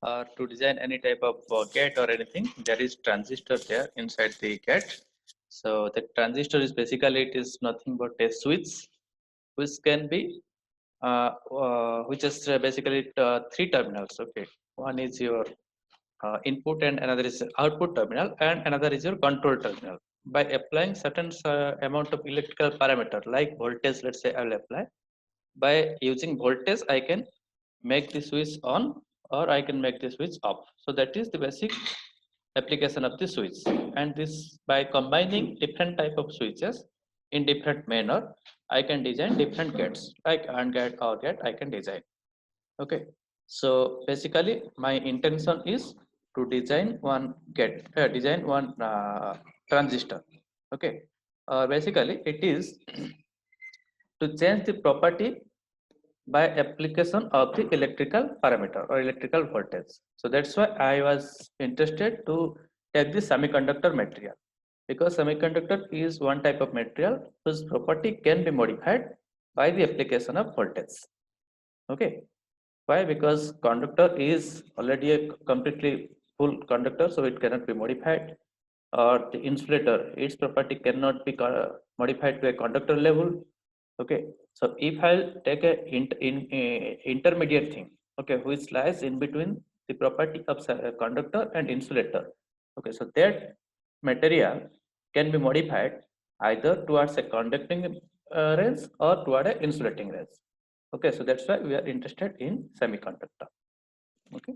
to design any type of gate or anything, there is transistor there inside the gate. So the transistor is basically, it is nothing but a switch which can be which is basically three terminals. Okay, one is your input and another is output terminal and another is your control terminal. By applying certain amount of electrical parameter like voltage, let's say I will apply. By using voltage I can make the switch on or I can make the switch off. So that is the basic application of the switch. And this, by combining different type of switches in different manner, I can design different gates, like AND gate or gate I can design. Okay, so basically my intention is to design one gate, design one transistor. Okay, basically it is to change the property by application of the electrical parameter or electrical voltage. So that's why I was interested to take the semiconductor material, because semiconductor is one type of material whose property can be modified by the application of voltage. Okay, why? Because conductor is already a completely full conductor, so it cannot be modified. Or the insulator, its property cannot be modified to a conductor level. Okay, so if I'll take a intermediate thing, okay, which lies in between the property of conductor and insulator. Okay, so that material can be modified either towards a conducting range or toward a insulating range. Okay, so that's why we are interested in semiconductor. Okay,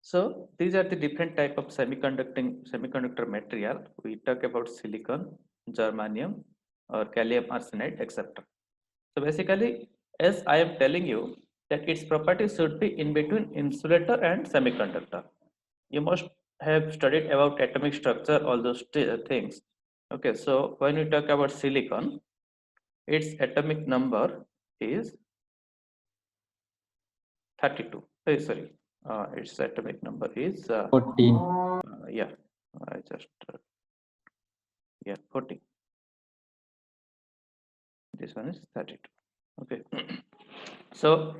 so these are the different type of semiconductor material. We talk about silicon, germanium, or gallium arsenide, etc. So basically, as I am telling you that its properties should be in between insulator and semiconductor. You must have studied about atomic structure, all those things. Okay, so when we talk about silicon, its atomic number is 32. Sorry, its atomic number is 14. Yeah, I just yeah, 40. This one is 32. Okay. So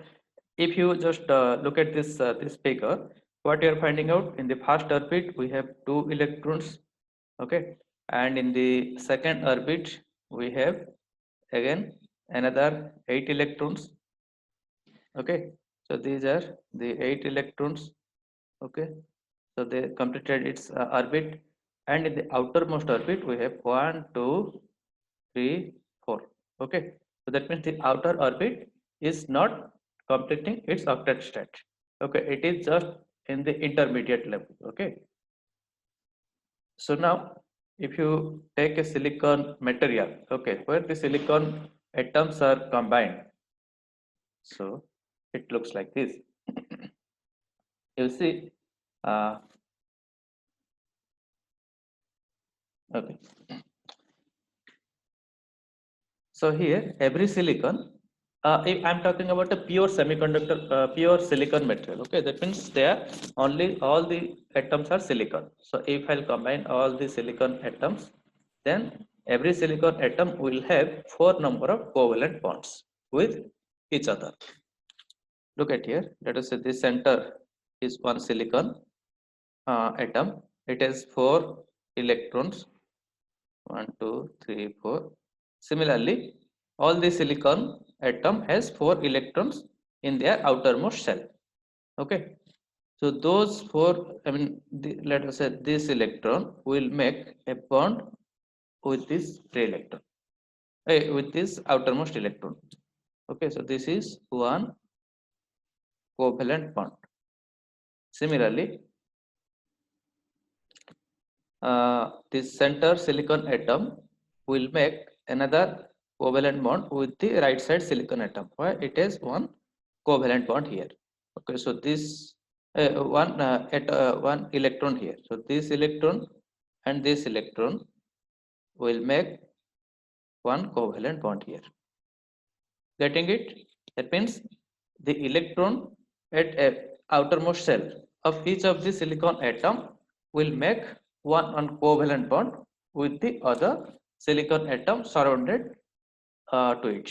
if you just look at this figure, what you are finding out, in the first orbit we have 2 electrons. Okay, and in the second orbit we have again another 8 electrons. Okay, so these are the 8 electrons. Okay, so they completed its orbit, and in the outermost orbit we have 1 2 3 4. Okay, so that means the outer orbit is not completing its octet state. Okay, it is just in the intermediate level. Okay, so now if you take a silicon material, okay, where the silicon atoms are combined, so it looks like this. You see, okay, so here every silicon, if I'm talking about a pure semiconductor, pure silicon material, okay, that means there only all the atoms are silicon. So if I'll combine all the silicon atoms, then every silicon atom will have 4 number of covalent bonds with each other. Look at here, let us say this center is one silicon atom. It has 4 electrons, 1 2 3 4. Similarly, all the silicon atom has 4 electrons in their outermost shell. Okay, so those 4, I mean, let us say this electron will make a bond with this free electron, with this outermost electron. Okay, so this is one covalent bond. Similarly, this center silicon atom will make another covalent bond with the right side silicon atom. Why? It is one covalent bond here. Okay, so this one electron here. So this electron and this electron will make one covalent bond here. Getting it? That means the electron at a outermost shell of each of the silicon atom will make one covalent bond with the other silicon atom surrounded to it.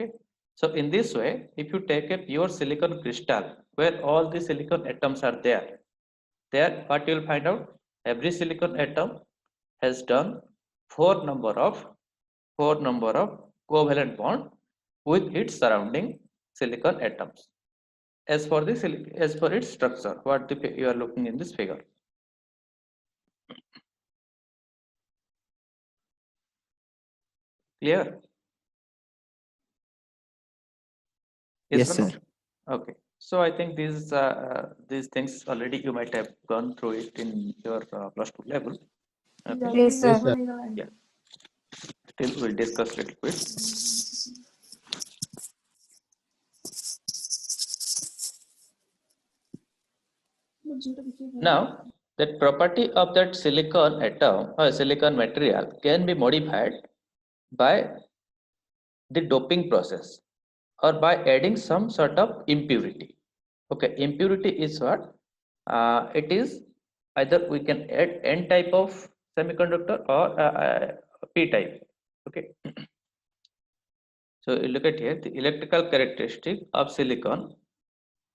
Okay. So in this way, if you take a pure silicon crystal where all the silicon atoms are there what you will find out, every silicon atom has done four number of covalent bond with its surrounding silicon atoms as for the as for its structure, what you are looking in this figure. Clear? Yes Yes, or no? sir. Okay. So I think these things already you might have gone through it in your plus two level. Okay. Yes, Yes, sir. sir. Yeah. Still, we'll discuss a little bit. Now, that property of that silicon atom or silicon material can be modified by the doping process or by adding some sort of impurity. Okay, impurity is what? It is either we can add N type of semiconductor or P type. Okay, so you look at here the electrical characteristic of silicon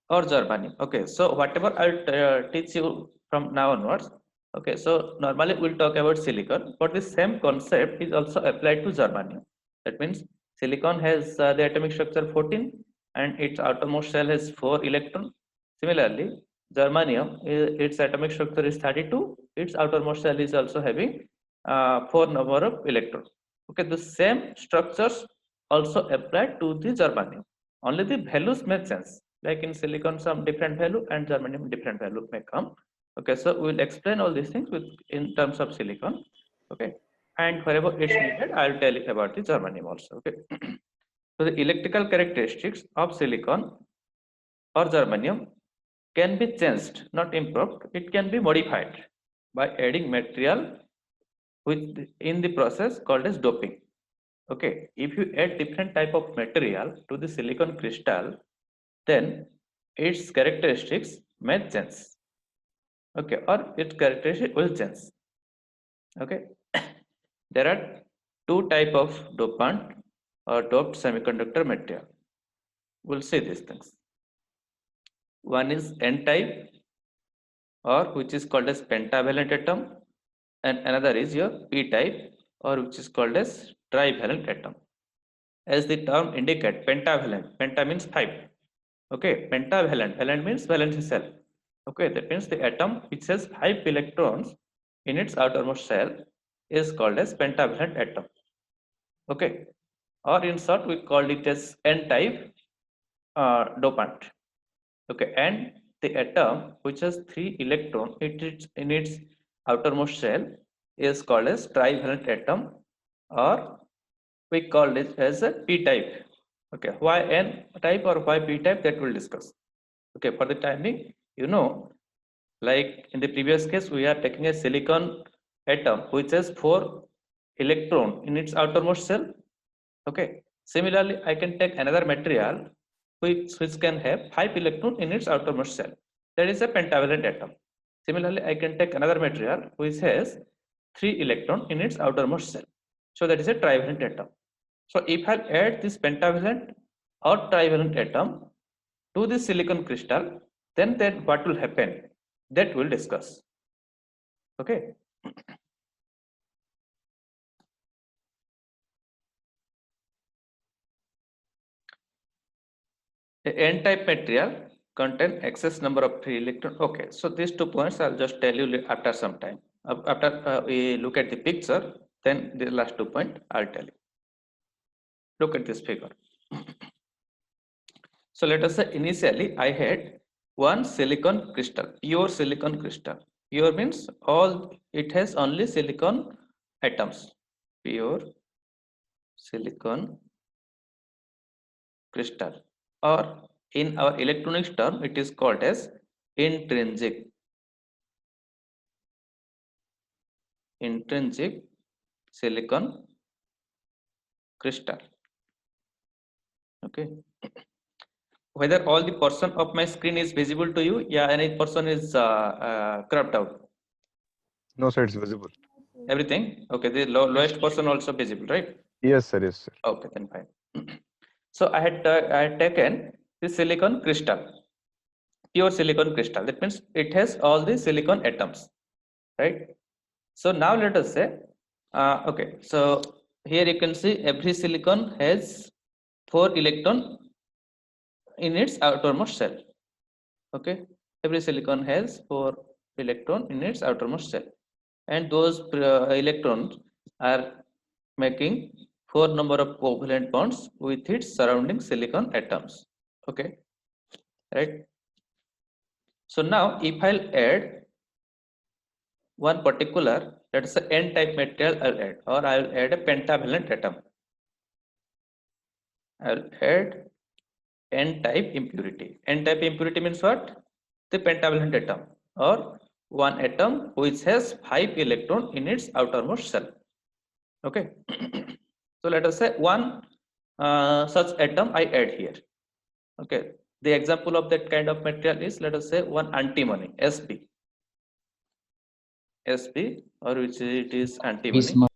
or germanium. Okay, so whatever I'll teach you from now onwards. Okay, so normally we'll talk about silicon, but the same concept is also applied to germanium. That means silicon has the atomic structure 14 and its outermost shell has 4 electrons. Similarly, germanium, its atomic structure is 32, its outermost shell is also having 4 number of electrons. Okay, the same structures also applied to the germanium. Only the values make sense. Like in silicon, some different value and germanium different value may come. Okay, so we'll explain all these things with in terms of silicon. Okay, and wherever it's needed, I'll tell you about the germanium also. Okay, so the electrical characteristics of silicon or germanium can be changed, not improved. It can be modified by adding material with in the process called as doping. Okay, if you add different type of material to the silicon crystal, then its characteristics may change. Okay, or its characteristic will change. Okay, there are two type of dopant or doped semiconductor material. We'll see these things. One is N type, or which is called as pentavalent atom, and another is your P type, or which is called as trivalent atom. As the term indicate, pentavalent, penta means 5. Okay, pentavalent, valent means valence shell. Okay, that means the atom which has 5 electrons in its outermost shell is called as pentavalent atom. Okay, or in short we call it as N type dopant. Okay, and the atom which has 3 electrons in its outermost shell is called as trivalent atom, or we call it as a P type. Okay, why N type or why P type, that we'll discuss. Okay, for the time being, like in the previous case, we are taking a silicon atom which has 4 electron in its outermost shell. Okay, similarly, I can take another material which can have 5 electron in its outermost shell. That is a pentavalent atom. Similarly, I can take another material which has 3 electron in its outermost shell. So that is a trivalent atom. So if I add this pentavalent or trivalent atom to the silicon crystal, then what will happen? That we'll discuss. Okay. The N-type material contain excess number of free electron. Okay, so these 2 points I'll just tell you after some time. After we look at the picture, then the last 2 point I'll tell you. Look at this figure. So let us say initially I had one silicon crystal, pure silicon crystal. Pure means all it has only silicon atoms. Pure silicon crystal, or in our electronics term it is called as intrinsic silicon crystal. Okay, whether all the portion of my screen is visible to you, yeah, any portion is cropped out, No, sir, it's visible. everything. Okay, the Yes, lowest sir. portion also visible, right? Yes, sir. Yes, sir. Okay, then fine. So I had taken the silicon crystal, pure silicon crystal. That means it has all the silicon atoms, right? So now let us say, okay. So here you can see every silicon has 4 electron in its outermost shell. Okay, every silicon has 4 electron in its outermost shell, and those electrons are making 4 number of covalent bonds with its surrounding silicon atoms. Okay, right? So now if I'll add one particular, let's say n-type material, I'll add, or I'll add a pentavalent atom. I'll add n-type impurity. N-type impurity means what? The pentavalent atom, or one atom which has 5 electron in its outermost shell. Okay. So let us say one such atom I add here. Okay. The example of that kind of material is, let us say, one antimony, Sb. Sb, or which it is antimony.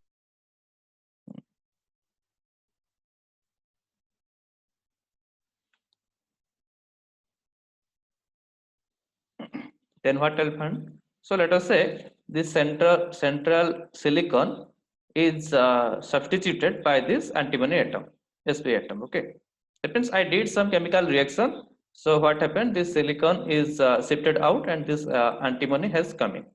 Then what will happen? So let us say this central silicon is substituted by this antimony atom, Sp atom. Okay, that means I did some chemical reaction. So what happened? This silicon is shifted out, and this antimony has come in.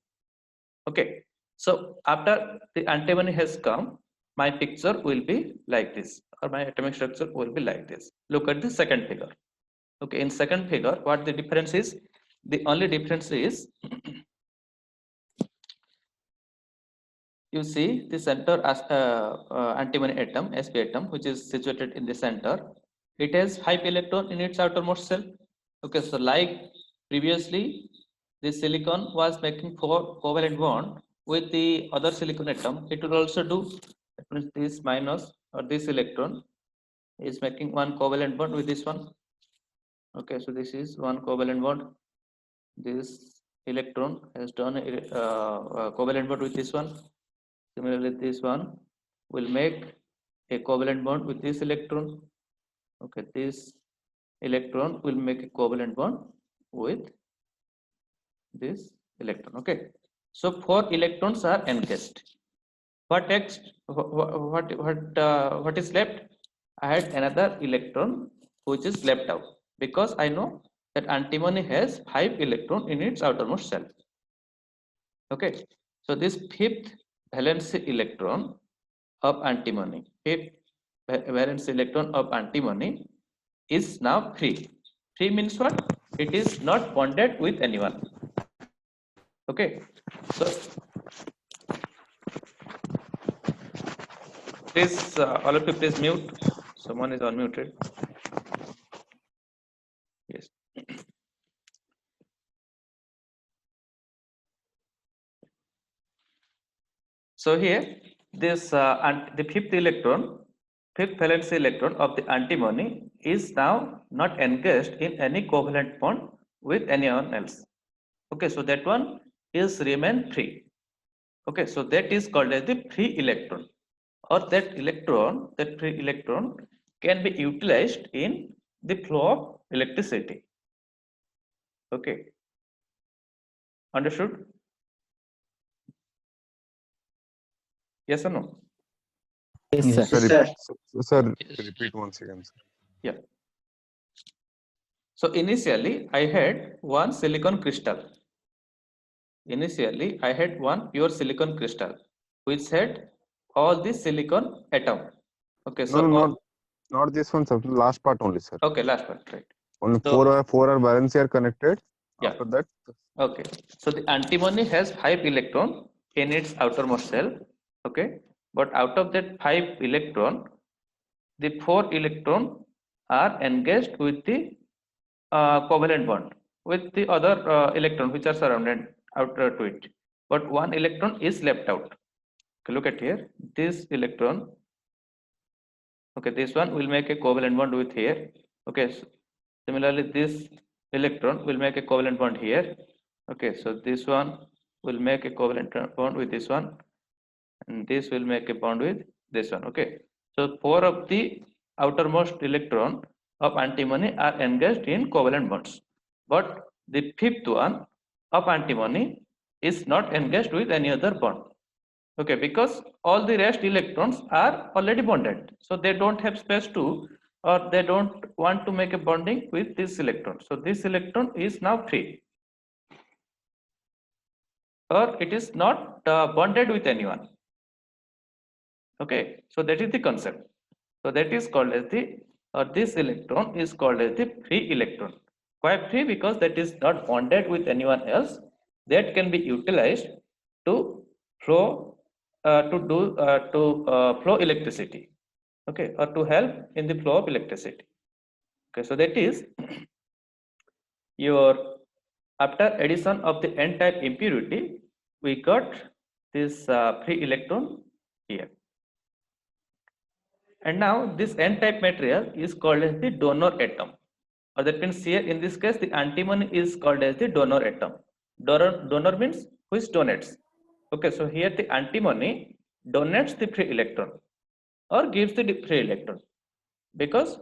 Okay, so after the antimony has come, my picture will be like this, or my atomic structure will be like this. Look at the second figure. Okay, in second figure, what the difference is? The only difference is you see the center as antimony atom, Sp atom, which is situated in the center. It has 5 electron in its outermost shell. Okay, so like previously, the silicon was making 4 covalent bond with the other silicon atom. It will also do. That means this minus, or this electron is making one covalent bond with this one. Okay, so this is one covalent bond. This electron has done a covalent bond with this one. Similarly, this one will make a covalent bond with this electron. Okay, this electron will make a covalent bond with this electron. Okay, so 4 electrons are encased. What next? What is left? I had another electron which is left out, because I know that antimony has 5 electron in its outermost shell. Okay, so this 5th valence electron of antimony, 5th valence electron of antimony is now free. Free means what? It is not bonded with anyone. Okay, so please, all of you, please mute. Someone is unmuted. Yes. So here, this the 5th electron, 5th valence electron of the antimony is now not engaged in any covalent bond with anyone else. Okay, so that one is remain free. Okay, so that is called as the free electron, or that free electron can be utilized in the flow of electricity. Okay, understood? Yes or no? Yes, Sir, sir. sir, repeat once again, sir. Yeah. So initially I had one silicon crystal. Initially I had one pure silicon crystal which had all the silicon atom. Okay, No, so no, not this one, sir. Last part only, sir. okay, last part, right? Only So four are valence are connected. yeah, After that, okay. So the antimony has 5 electron in its outermost shell. Okay, but out of that 5 electron, the 4 electron are engaged with the covalent bond with the other electron which are surrounded outer to it, but one electron is left out. Okay, look at here, this electron. Okay, this one will make a covalent bond with here. Okay, so similarly this electron will make a covalent bond here. Okay, so this one will make a covalent bond with this one, and this will make a bond with this one. Okay, so 4 of the outermost electron of antimony are engaged in covalent bonds, but the fifth one of antimony is not engaged with any other bond. Okay, because all the rest electrons are already bonded, so they don't have space to, or they don't want to make a bonding with this electron. So this electron is now free, or it is not bonded with anyone. Okay, so that is the concept. So that is called as the, or this electron is called as the free electron. Why free? Because that is not bonded with anyone else. That can be utilized to flow, flow electricity. Okay, or to help in the flow of electricity. Okay, so that is your, after addition of the n-type impurity, we got this free electron here. And now this n-type material is called as the donor atom, or that means here in this case the antimony is called as the donor atom. Donor means which donates. Okay, so here the antimony donates the free electron or gives the free electron, because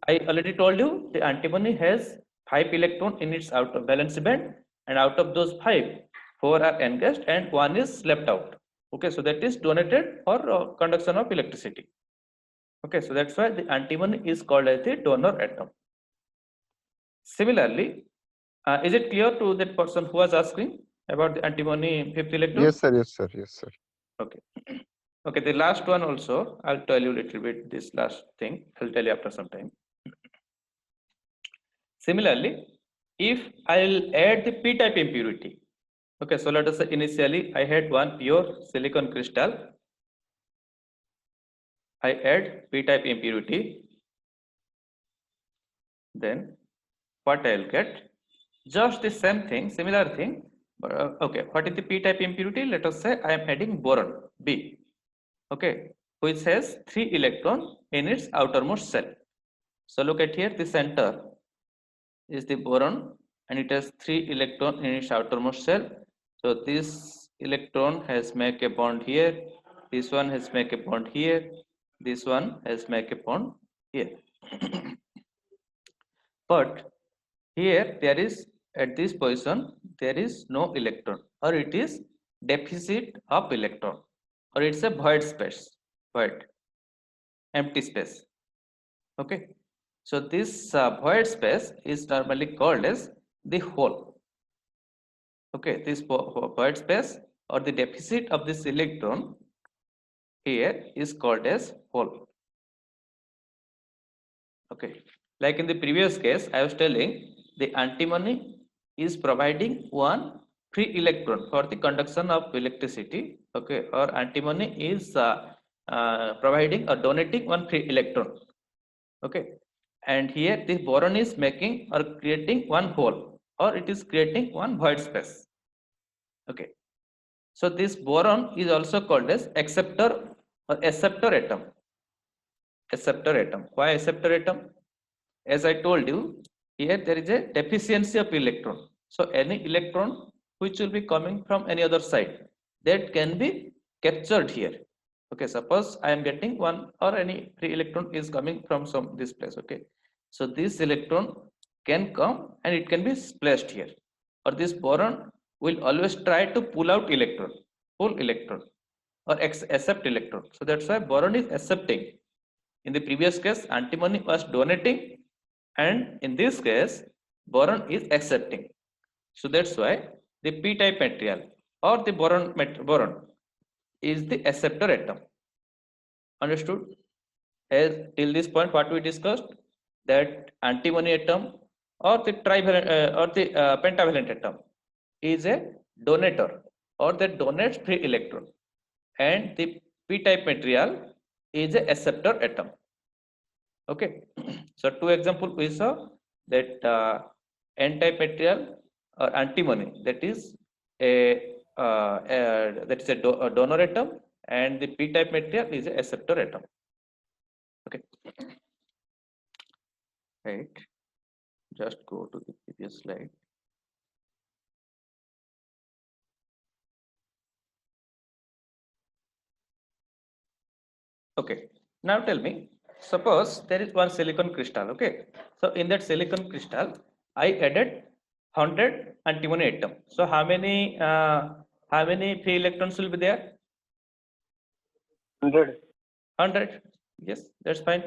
I already told you the antimony has 5 electrons in its outer valence band, and out of those 5, 4 are engaged and 1 is left out. Okay, so that is donated for conduction of electricity. Okay, so that's why the antimony is called as the donor atom. Similarly, is it clear to that person who was asking about the antimony fifth electron? Yes, sir. Yes, sir. Yes, sir. Okay. Okay, the last one also, I'll tell you a little bit this last thing. I'll tell you after some time. Similarly, if I'll add the p-type impurity, okay, so let us say initially I had one pure silicon crystal. I add p-type impurity, then what I'll get? Just the same thing, similar thing. But okay, what is the p-type impurity? Let us say I am adding boron B, okay, which has 3 electrons in its outermost shell. So look at here, the center is the boron and it has 3 electrons in its outermost shell. So this electron has make a bond here, this one has make a bond here, this one has make a bond here. But here there is, at this position there is no electron, or it is deficit of electron, or it's a void space, void, empty space. Okay, so this void space is normally called as the hole. Okay, this void space or the deficit of this electron here is called as hole. Okay, like in the previous case I was telling, the antimony is providing one free electron for the conduction of electricity. Okay, or antimony is providing or donating one free electron. Okay, and here this boron is making or creating one hole, or it is creating one void space. Okay, so this boron is also called as acceptor or acceptor atom. Acceptor atom. Why acceptor atom? As I told you, here there is a deficiency of electron. So any electron which will be coming from any other side, that can be captured here. Okay, suppose I am getting one, or any free electron is coming from some this place. Okay, so this electron can come and it can be placed here, or this boron will always try to pull out electron, pull electron, or accept electron. So that's why boron is accepting. In the previous case, antimony was donating, and in this case, boron is accepting. So that's why the p-type material or the boron is the acceptor atom. Understood? As till this point, what we discussed, that antimony atom or the trivalent or the pentavalent atom is a donator, or that donates free electron, and the p-type material is a acceptor atom. Okay, so two examples we saw, that n-type material or antimony, that is a donor atom, and the p-type material is a acceptor atom. Okay, right. Just go to the previous slide. Okay, now tell me, suppose there is one silicon crystal. Okay, so in that silicon crystal I added 100 antimony atom. So how many free electrons will be there? 100. 100. Yes, that's fine.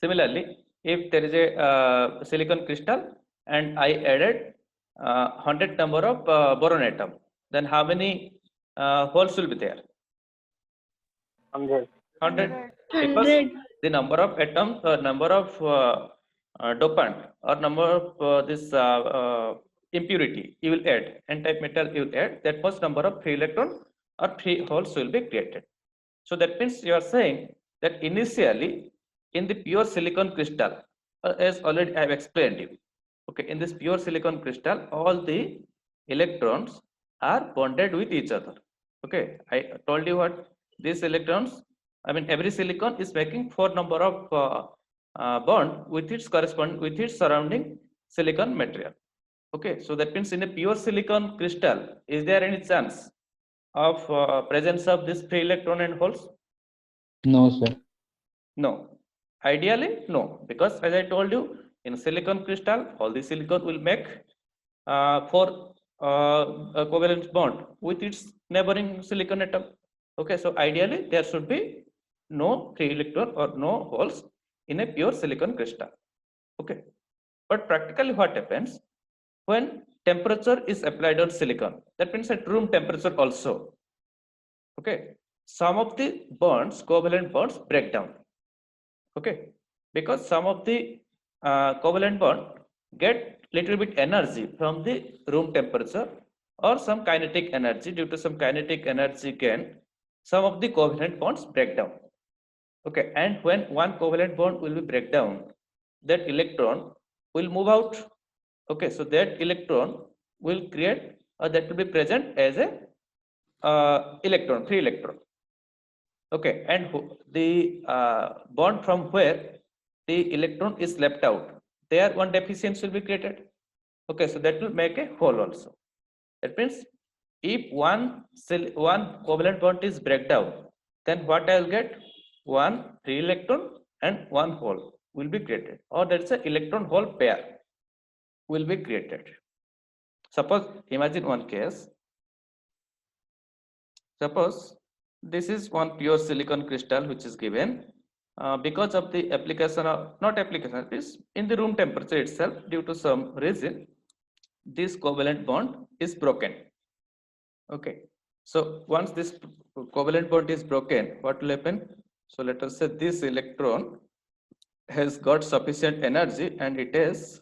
Similarly, if there is a silicon crystal and I added 100 number of boron atom, then how many holes will be there? 100. 100. Because the number of atoms or number of dopant or number of this impurity you will add, n-type metal you will add, that much number of free electron or free holes will be created. So that means you are saying that initially in the pure silicon crystal, as already I have explained you, okay, in this pure silicon crystal all the electrons are bonded with each other. Okay, I told you what these electrons, I mean every silicon is making 4 number of bond with its corresponding with its surrounding silicon material. Okay, so that means in a pure silicon crystal, is there any chance of presence of this free electron and holes? No, sir. No. Ideally, no, because as I told you, in silicon crystal, all the silicon will make 4 covalent bond with its neighboring silicon atom. Okay, so ideally there should be no free electron or no holes in a pure silicon crystal. Okay, but practically what happens when temperature is applied on silicon? That means at room temperature also. Okay, some of the bonds, covalent bonds, break down. Okay, because some of the covalent bond get little bit energy from the room temperature or some kinetic energy. Due to some kinetic energy gain, some of the covalent bonds break down. Okay, and when one covalent bond will be break down, that electron will move out. Okay, so that electron will create or that will be present as a electron, free electron. Okay, and the bond from where the electron is left out, there one deficiency will be created. Okay, so that will make a hole also. That means if one covalent bond is break down, then what I will get? One free electron and one hole will be created, or there is a electron hole pair will be created. Suppose imagine one case. Suppose this is one pure silicon crystal which is given because of the application of not application, it is in the room temperature itself, due to some reason this covalent bond is broken. Okay, so once this covalent bond is broken, what will happen? So let us say this electron has got sufficient energy and it is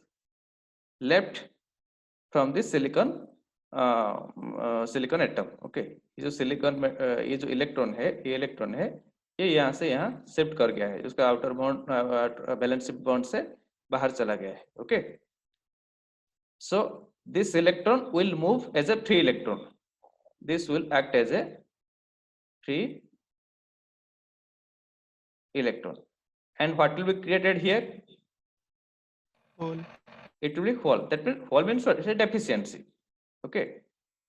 left from the silicon silicon atom. Okay, ये जो silicon में ये जो electron है, ये electron है, ये यहाँ से यहाँ शिफ्ट कर गया है, उसका आउटर बॉन्ड बैलेंस बॉन्ड से बाहर चला गया है. Okay, so this electron will move as a free electron. This will act as a free electron, and what will be created here? Hole. It will be hole. That means hole means what? It's a deficiency. Okay,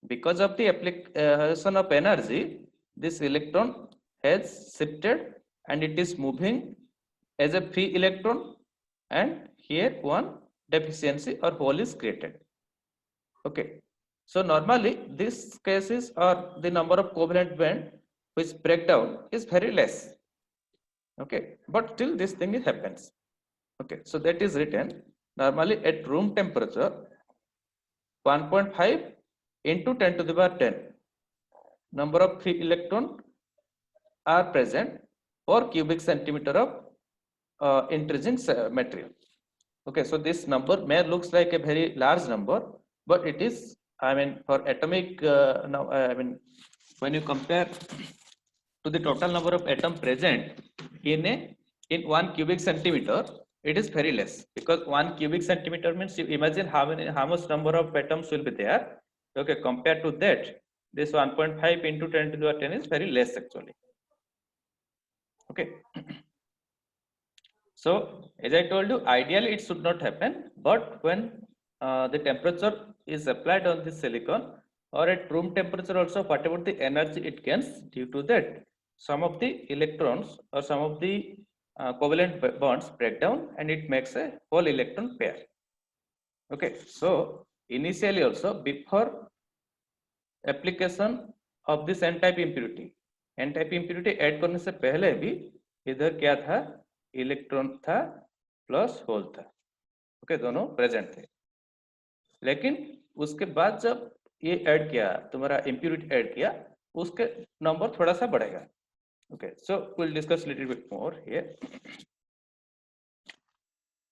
because of the application of energy, this electron has shifted and it is moving as a free electron, and here one deficiency or hole is created. Okay, so normally these cases or the number of covalent band which break down is very less. Okay, but still this thing happens. Okay, so that is written normally at room temperature 1.5 into 10 to the power 10 number of free electron are present per cubic centimeter of intrinsic material. Okay, so this number may looks like a very large number, but it is, I mean, for atomic now I mean when you compare to the total number of atom present in 1 cubic centimeter, it is very less, because 1 cubic centimeter means you imagine how much number of atoms will be there. Okay, compared to that, this 1.5 into 10 to the power 10 is very less actually. Okay, so as I told you, ideally it should not happen, but when the temperature is applied on the silicon or at room temperature also, whatever the energy it gains, due to that some of the electrons or some of the covalent bonds break down and it makes a whole electron pair. Okay, so initially also before application of this n-type impurity add करने से पहले भी इधर क्या था, electron था plus whole था. Okay, दोनों प्रेजेंट थे. लेकिन उसके बाद जब ये ऐड किया, तुम्हारा impurity ऐड किया, उसके नंबर थोड़ा सा बढ़ेगा. Okay, so we'll discuss little bit more here.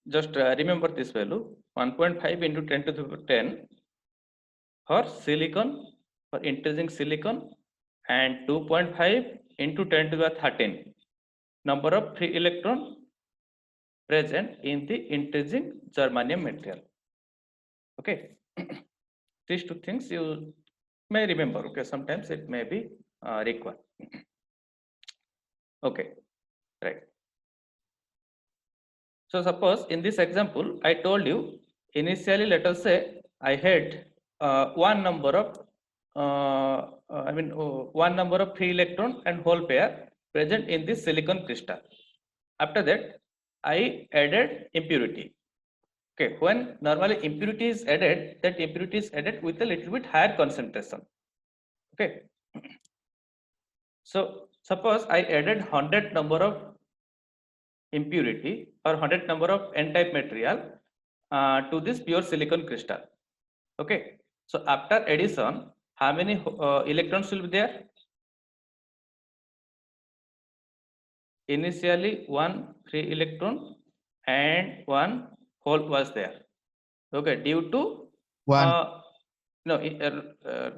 Just remember this value 1.5 into 10 to the 10 for silicon, for increasing silicon, and 2.5 into 10 to the 13 number of free electron present in the increasing germanium material. Okay, these two things you may remember. Okay, sometimes it may be required. Okay, right. So suppose in this example, I told you initially, let us say I had one number of one number of free electron and hole pair present in this silicon crystal. After that, I added impurity. Okay, when normally impurity is added, that impurity is added with a little bit higher concentration. Okay, so suppose I added 100 number of impurity or 100 number of n-type material to this pure silicon crystal. Okay, so after addition, how many electrons will be there? Initially, one free electron and one hole was there. Okay, due to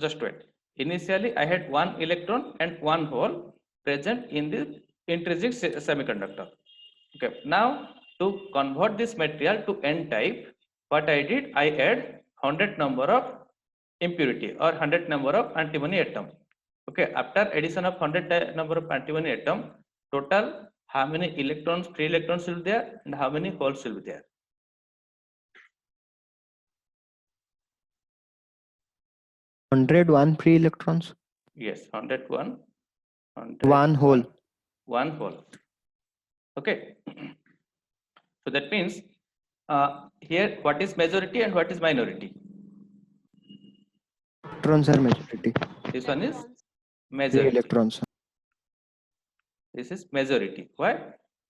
just wait. Initially, I had one electron and one hole present in the intrinsic semiconductor. Okay, now to convert this material to n-type, what I did, I add 100 number of impurity or 100 number of antimony atom. Okay, after addition of 100 number of antimony atom, total how many electrons, free electrons will be there and how many holes will be there? One free electrons. Yes, 101. One hole. One hole. Okay. So that means here what is majority and what is minority? Electrons are majority. This one is Free majority. electrons. This is majority. Why?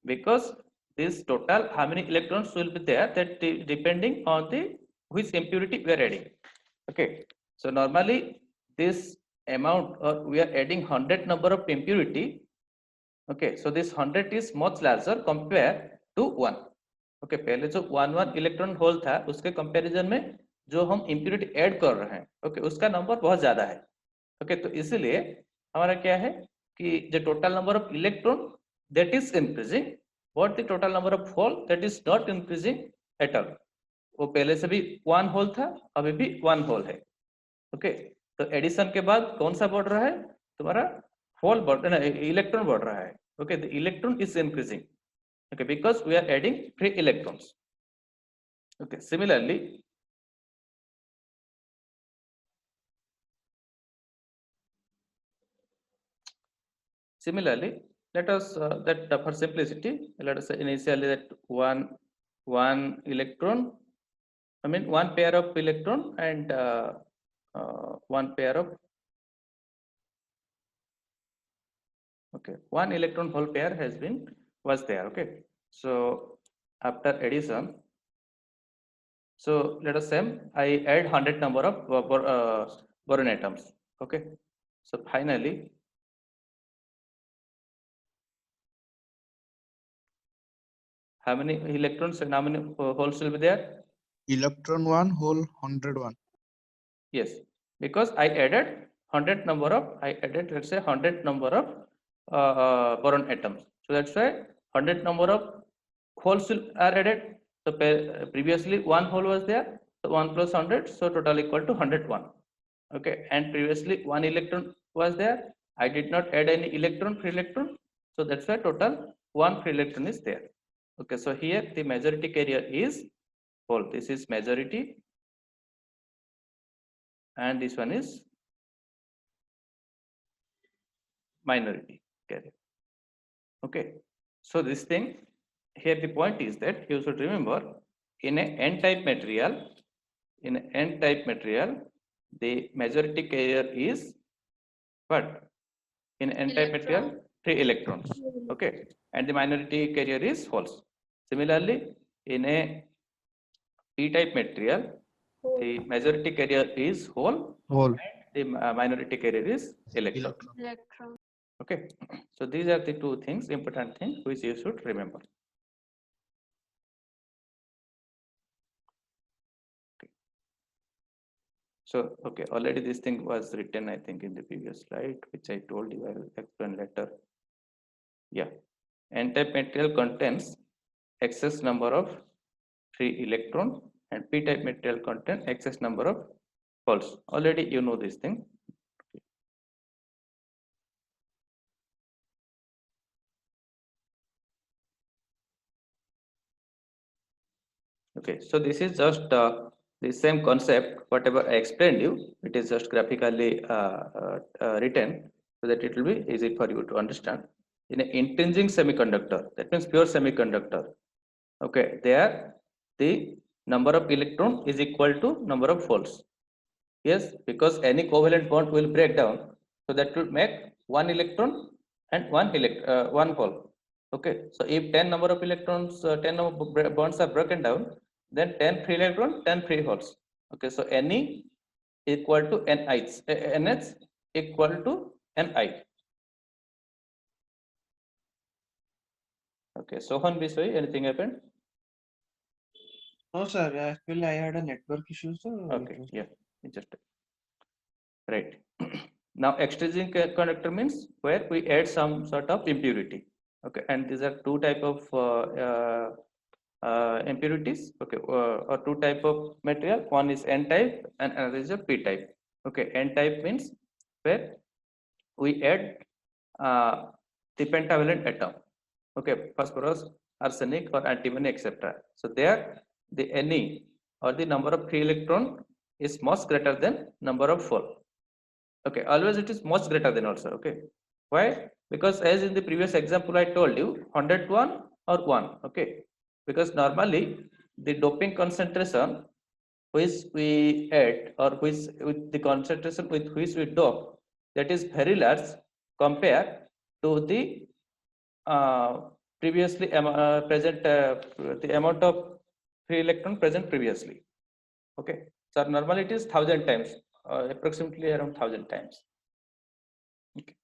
Because this total how many electrons will be there, that depending on the which impurity we are adding. Okay, so normally this amount or we are adding 100 number of impurity. Okay, so this 100 is much larger compared to 1. Okay, पहले जो 1 electron hole था उसके comparison में जो हम impurity add कर रहे हैं, okay, उसका नंबर बहुत ज्यादा है. Okay, तो इसलिए हमारा क्या है कि the total number of electron that is increasing, but the total number of hole that is not increasing at all. वो पहले से भी 1 होल था, अभी भी 1 होल है. ओके, तो एडिशन के बाद कौन सा बढ़ रहा है, तुम्हारा होल बढ़ रहा है, इलेक्ट्रॉन बढ़ रहा है. Okay, the electron is increasing. Okay, because we are adding free electrons. Okay, similarly let us that for simplicity, let us say initially that one electron, I mean one pair of electron and one pair of, okay, one electron hole pair was there. Okay, so after addition, so let us say I add 100 number of boron atoms. Okay, so finally how many electrons and how many holes will be there? Electron 1, hole 101. Yes, because I added 100 number of, let's say 100 number of boron atoms. So that's why 100 number of holes are added. So previously one hole was there, so 1 plus 100, so total equal to 101. Okay, and previously one electron was there, I did not add any free electron, so that's why total one free electron is there. Okay, so here the majority carrier is hole. This is majority and this one is minority. carrier. Okay, so this thing here, the point is that you should remember in an n-type material, the majority carrier is what? In n-type material, 3 electrons. Okay, and the minority carrier is false. Similarly, in a p-type material, the majority carrier is hole, Hole. the minority carrier is electron. Okay, so these are the two things, important things which you should remember. So, okay, already this thing was written, I think, in the previous slide, which I told you I will explain later. Yeah, n-type material contains excess number of free electron, and p-type material contains excess number of holes. Already you know this thing. Okay, so this is just the same concept, whatever I explained you, it is just graphically written so that it will be easy for you to understand. In an intrinsic semiconductor, that means pure semiconductor, okay, there the number of electron is equal to number of holes. Yes, because any covalent bond will break down, so that will make one electron and one hole. Okay, so if 10 number of electrons, 10 number of bonds are broken down, then 10 free electron, 10 free holes. Okay, so Ne equal to NH equal to Ni. Okay, Sohan Bisway, anything happened? No, sir. Actually, I had a network issue, so Okay, yeah, just right. Now, extrinsic conductor means where we add some sort of impurity. Okay, and these are two type of impurities. Okay, or two type of material. One is N type and another is a P type. Okay, N type means where we add the pentavalent atom. Okay, phosphorus, arsenic, or antimony, etc. So there, the Ne or the number of free electron is much greater than number of hole. Okay, always it is much greater than also. Okay, why? Because as in the previous example I told you, 100 to 1 or 1. Okay, because normally the doping concentration which we add, or which with the concentration with which we dope, that is very large compared to the previously present the amount of free electron present previously. Okay, so normally it is 1000 times, approximately around 1000 times. Okay.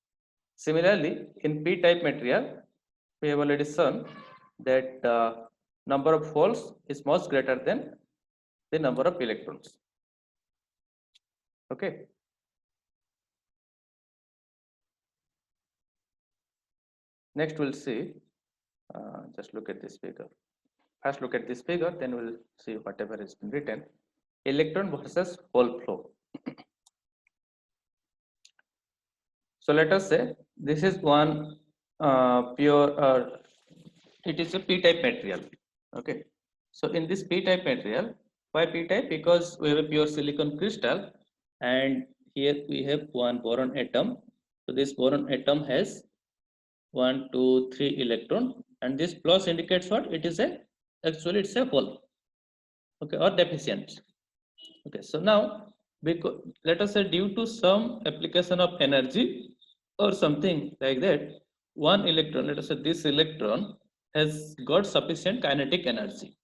Similarly, in p-type material, we have already shown that number of holes is much greater than the number of electrons. Okay. Next, we'll see. Just look at this figure. First, look at this figure, then we'll see whatever has been written. Electron versus hole flow. So let us say this is one pure. It is a p-type material. Okay. So in this p-type material, why p-type? Because we have a pure silicon crystal, and here we have one boron atom. So this boron atom has 1, 2, 3 electron, and this plus indicates what? It is actually it's a hole. Okay, or deficient. Okay, so now because let us say due to some application of energy or something like that, one electron, let us say this electron has got sufficient kinetic energy,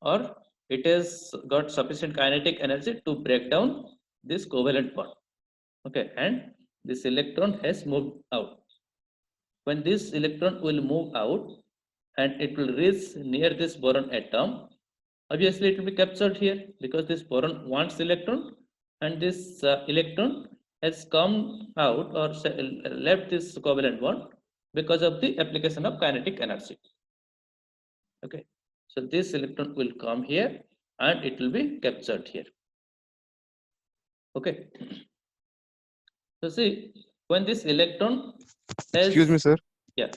or it has got sufficient kinetic energy to break down this covalent bond. Okay, and this electron has moved out. When this electron will move out and it will reach near this boron atom, obviously it will be captured here because this boron wants electron, and this electron has come out or left this covalent bond because of the application of kinetic energy. Okay, so this electron will come here and it will be captured here. Okay, so see, when this electron has, Excuse me, sir. yeah,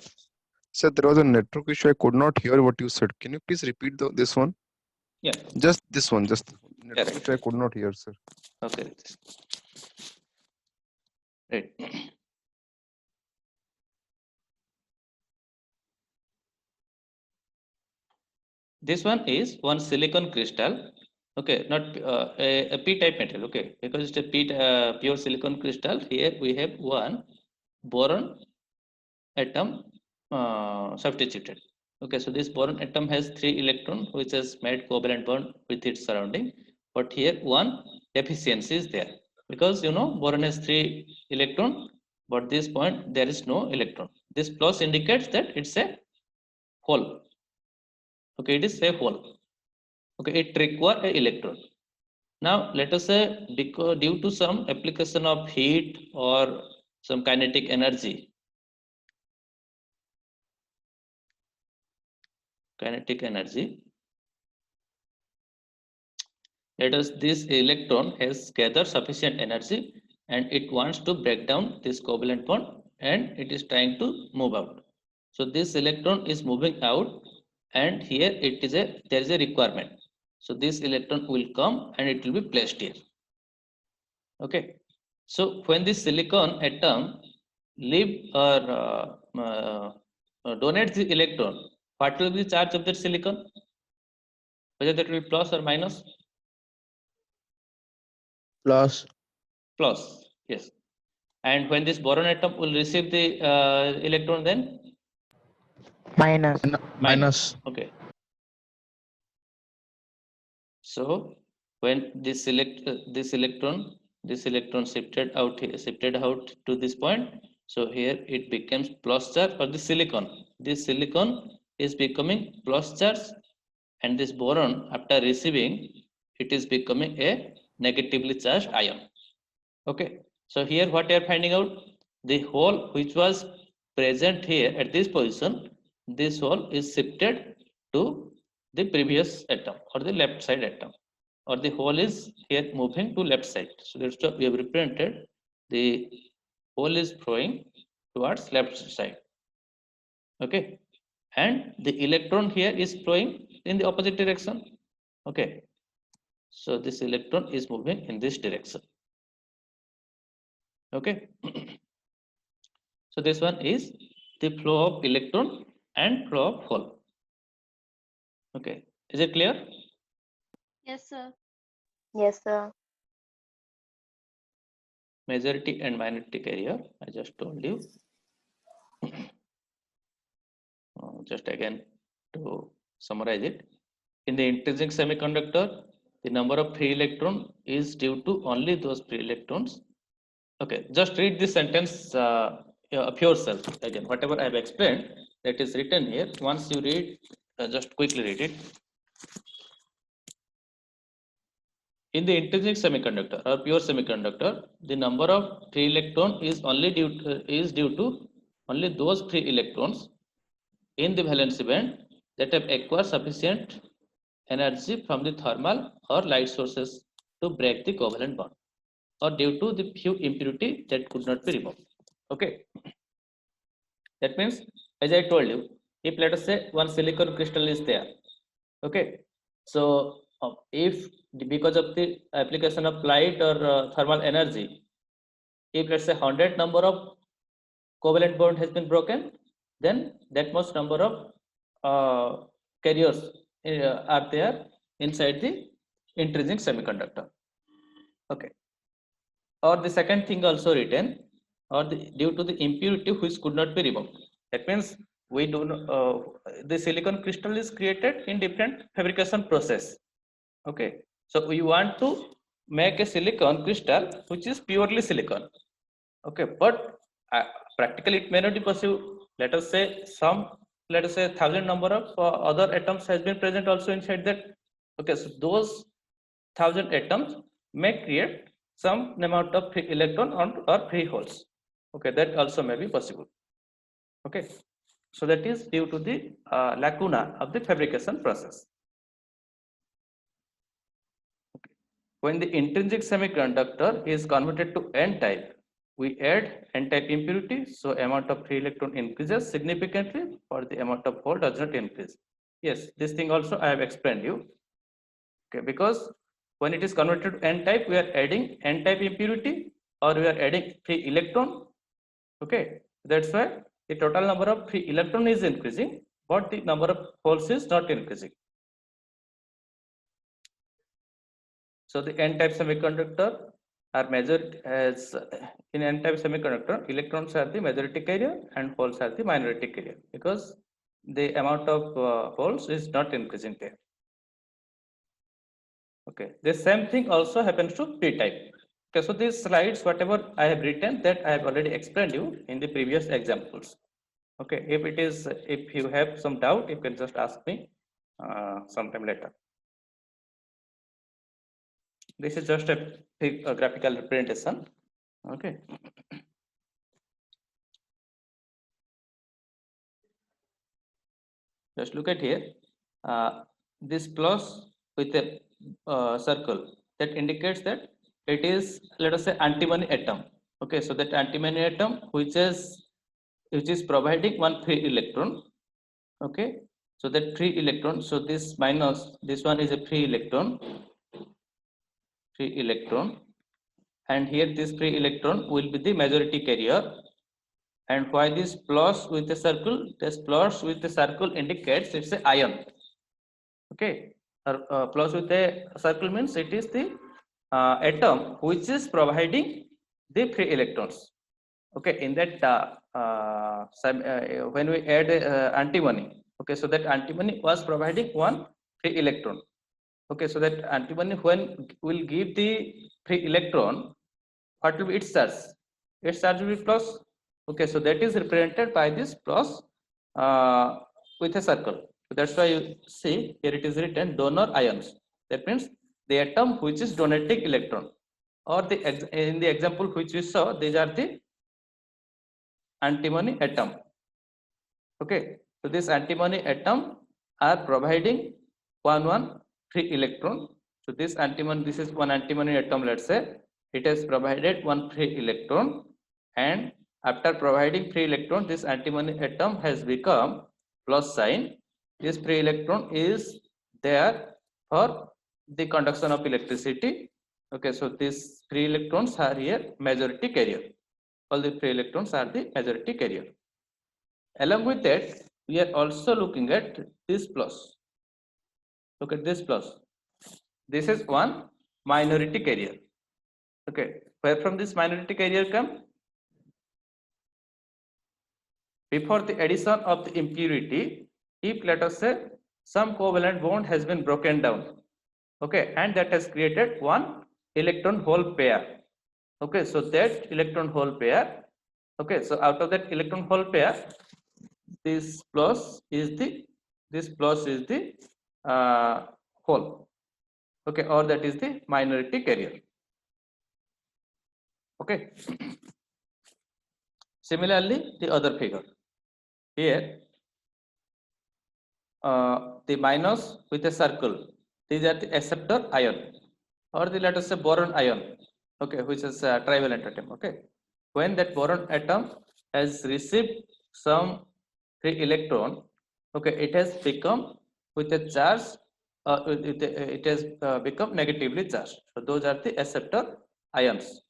Sir, there was a network issue. I could not hear what you said. Can you please repeat this one? yeah, Just this one. Just network right. issue I could not hear, sir. Okay, right. This one is one silicon crystal, okay, not a p-type material, okay, because it's a pure silicon crystal. Here we have one boron atom substituted. Okay, so this boron atom has 3 electron, which has made covalent bond with its surrounding. But here one deficiency is there, because boron has 3 electron, but this point there is no electron. This plus indicates that it's a hole. Okay, it is a hole. Okay, it requires an electron. Now let us say, because due to some application of heat or some kinetic energy, let us this electron has gathered sufficient energy and it wants to break down this covalent bond and it is trying to move out. So this electron is moving out, and here there is a requirement. So this electron will come and it will be placed here. Okay, so when this silicon atom leave or donates the electron, what will be the charge of that silicon? Whether that will be plus or minus? Plus, yes. And when this boron atom will receive the electron, then Minus. Minus. okay. So when this electron shifted out to this point, so here it becomes plus charge for the silicon. This silicon is becoming plus charge, and this boron, after receiving, it is becoming a negatively charged ion. Okay, so here what you are finding out, the hole which was present here at this position, this hole is shifted to the previous atom or the left side atom, or the hole is here moving to left side. So that's what we have represented, the hole is flowing towards left side. Okay, and the electron here is flowing in the opposite direction. Okay, so this electron is moving in this direction. Okay, so this one is the flow of electron and flow of hole. Okay, is it clear? Yes, sir. Yes, sir. Majority and minority carrier, I just told you. Just again to summarize it, in the intrinsic semiconductor, the number of free electron is due to only those free electrons. Okay, just read this sentence of yourself again. Whatever I have explained, that is written here. Once you read, just quickly read it. In the intrinsic semiconductor or pure semiconductor, the number of free electron is due to only those free electrons in the valence band that have acquired sufficient energy from the thermal or light sources to break the covalent bond, or due to the few impurity that could not be removed. Okay, that means, as I told you, if let us say one silicon crystal is there, okay, so if because of the application of light or thermal energy, if let's say 100 number of covalent bond has been broken, then that much number of carriers are there inside the intrinsic semiconductor. Okay, or the second thing also written, or due to the impurity which could not be removed. That means we do not, the silicon crystal is created in different fabrication process. Okay, so we want to make a silicon crystal which is purely silicon. Okay, but practically it may not be possible. Let us say 1,000 number of other atoms has been present also inside that. Okay, so those 1,000 atoms may create some amount of free electron or free holes. Okay, that also may be possible. Okay, so that is due to the lacuna of the fabrication process. Okay. When the intrinsic semiconductor is converted to n-type, we add n-type impurity, so amount of free electron increases significantly, or the amount of hole does not increase. Yes, this thing also I have explained you. Okay, because when it is converted to n-type, we are adding n-type impurity, or we are adding free electron. Okay, that's why the total number of free electron is increasing, but the number of holes is not increasing. So the n-type semiconductor are measured as in n-type semiconductor, electrons are the majority carrier and holes are the minority carrier because the amount of holes is not increasing there. Okay, the same thing also happens to p-type. Okay, so these slides, whatever I have written, that I have already explained you in the previous examples. Okay, if you have some doubt, you can just ask me sometime later. This is just a graphical representation. Okay. Just look at here. This plus with a circle that indicates that it is, let us say, antimony atom. Okay, so that antimony atom which is providing one free electron. Okay, so that free electron. So this minus this one is a free electron, and here this free electron will be the majority carrier. And why this plus with the circle? This plus with the circle indicates it's an ion. Okay, plus with a circle means it is the atom which is providing the free electrons. Okay, in that when we add antimony, okay, so that antimony was providing one free electron. Okay, so that antimony when will give the free electron, what will be its charge? Its charge will be plus. Okay, so that is represented by this plus with a circle. So that's why you see here it is written donor ions. That means the atom which is donating electron, or in the example which we saw, these are the antimony atom. Okay, so this antimony atom are providing one free electron. So this is one antimony atom, let's say it has provided one free electron, and after providing free electron, this antimony atom has become plus sign. This free electron is there for the conduction of electricity. Okay, so these free electrons are here majority carrier. All the free electrons are the majority carrier. Along with that, we are also looking at this plus. Look at this plus. This is one minority carrier. Okay, where from this minority carrier come? Before the addition of the impurity, if let us say some covalent bond has been broken down, okay, and that has created one electron hole pair. Okay, so that electron hole pair, okay, so out of that electron hole pair, this plus is the hole. Okay, or that is the minority carrier. Okay. Similarly, the other figure here, the minus with a circle, these are the acceptor ion, or the let us say boron ion. Okay, which is a trivalent atom. Okay, when that boron atom has received some free electron, okay, it has become with a charge, it has become negatively charged. So those are the acceptor ions.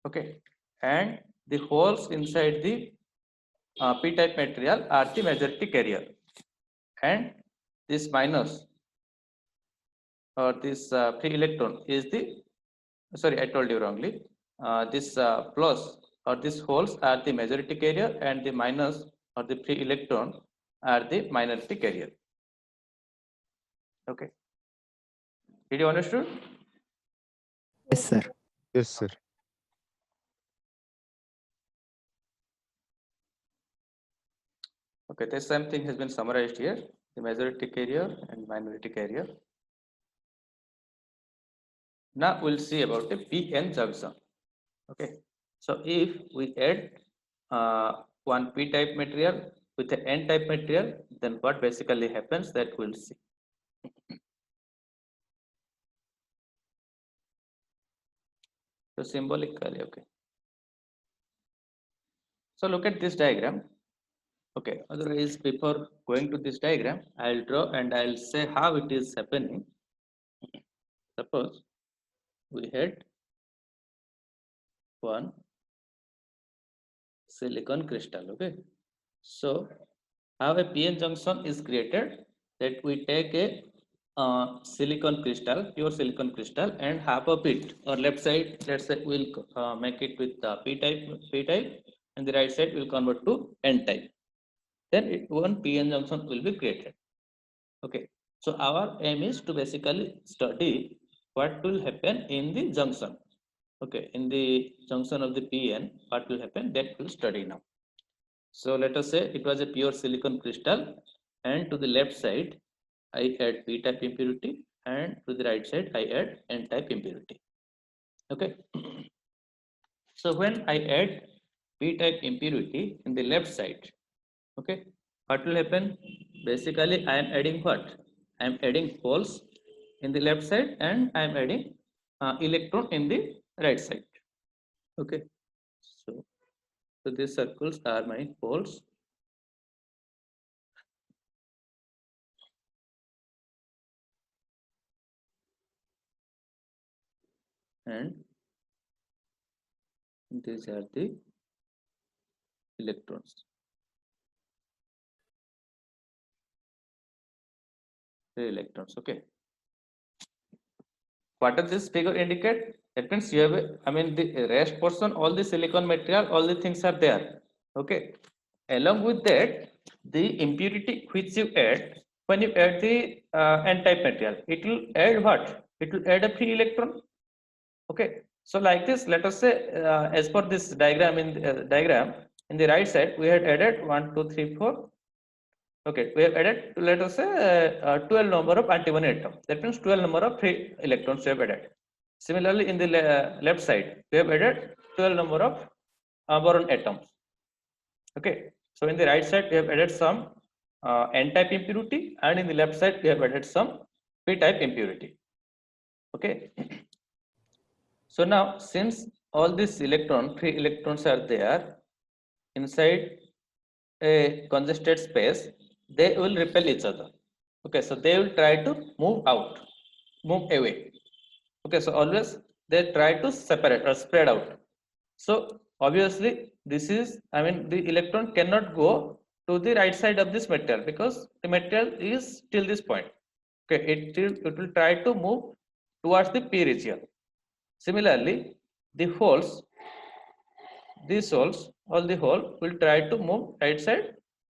Okay, and the holes inside the p-type material are the majority carrier, and this minus or this free electron is the, sorry, I told you wrongly. This plus or these holes are the majority carrier, and the minus or the free electron are the minority carrier. Okay, did you understood? Yes, sir. Yes, sir. Okay, the same thing has been summarized here, the majority carrier and minority carrier. Now we'll see about the p-n junction. Okay, so if we add one p-type material with an n-type material, then what basically happens, that we'll see. So symbolically, okay. So look at this diagram. Okay, otherwise before going to this diagram, I'll draw and I'll say how it is happening. Suppose we had one silicon crystal. Okay, so how a p-n junction is created, that we take a silicon crystal, pure silicon crystal, and half of it, or left side, let's say we'll make it with p type, and the right side will convert to n type. Then one p-n junction will be created. Okay, so our aim is to basically study what will happen in the junction. Okay, in the junction of the p-n, what will happen, that we'll study now. So let us say it was a pure silicon crystal, and to the left side I add p-type impurity, and to the right side I add n-type impurity. Okay. So when I add p-type impurity in the left side, okay, what will happen? Basically, I am adding what? I am adding holes in the left side, and I am adding electron in the right side. Okay. So these circles are my holes. And these are the electrons. The electrons. Okay. What does this figure indicate? That means you have, I mean, the rest portion, all the silicon material, all the things are there. Okay. Along with that, the impurity which you add, when you add the n-type material, it will add what? It will add a free electron. Okay. So like this, let us say, as per this diagram, in the right side, we had added 1, 2, 3, 4. Okay, we have added, let us say, 12 number of antimony atoms. That means 12 number of free electrons we have added. Similarly, in the left side, we have added 12 number of boron atoms. Okay, so in the right side, we have added some n-type impurity, and in the left side, we have added some p-type impurity. Okay, so now since all these free electrons are there inside a congested space, they will repel each other. Okay, so they will try to move out, move away. Okay, so always they try to separate or spread out. So obviously this is, I mean, the electron cannot go to the right side of this material because the material is till this point. Okay, it will try to move towards the p region. Similarly, the holes, these holes, all the hole will try to move right side,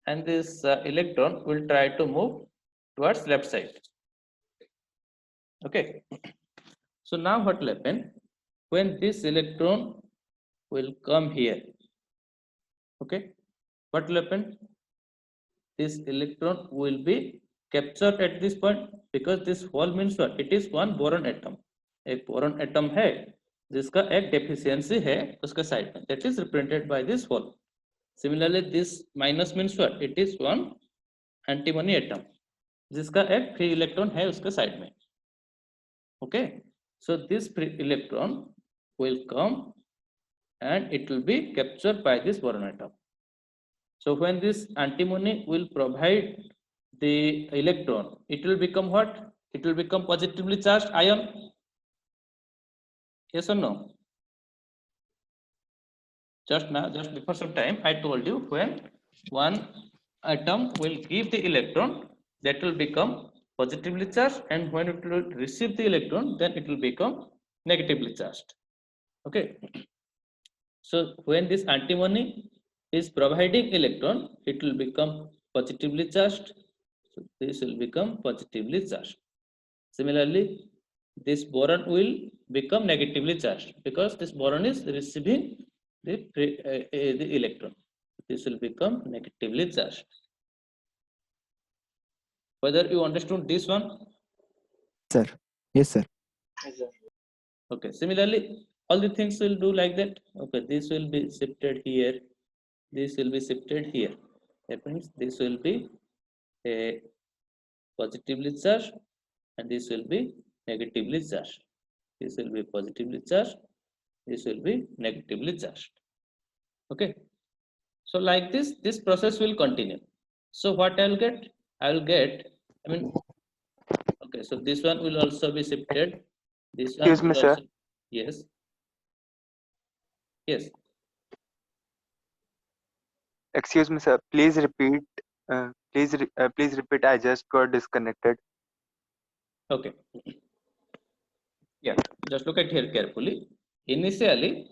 and this electron will try to move towards left side. Okay. So now what will happen when this electron will come here? Okay. What will happen? This electron will be captured at this point because this hole means what? It is one boron atom. एक boron atom है जिसका एक deficiency है उसके side में. That is represented by this hole. Similarly, this minus means what? It is one antimony atom जिसका एक free electron है उसके side में. Okay, so this free electron will come and it will be captured by this boron atom. So when this antimony will provide the electron, it will become what? It will become positively charged ion. Yes or no? Just now, just before some time, I told you when one atom will give the electron, that will become positively charged, and when it will receive the electron, then it will become negatively charged. Okay. So when this antimony is providing electron, it will become positively charged. So this will become positively charged. Similarly, this boron will become negatively charged because this boron is receiving the electron. This will become negatively charged. Whether you understood this one? Sir. Yes, sir. Okay. Similarly, all the things will do like that. Okay, this will be shifted here. This will be shifted here. That means this will be a positively charged, and this will be negatively charged. This will be positively charged. This will be negatively charged. Okay. So like this process will continue. So what I'll get? I'll get, I mean, okay, so this one will also be shifted. This one Excuse me, will sir. also, yes. Yes. Excuse me, sir. Please repeat. Please repeat. I just got disconnected. Okay. Yeah, just look at here carefully. Initially,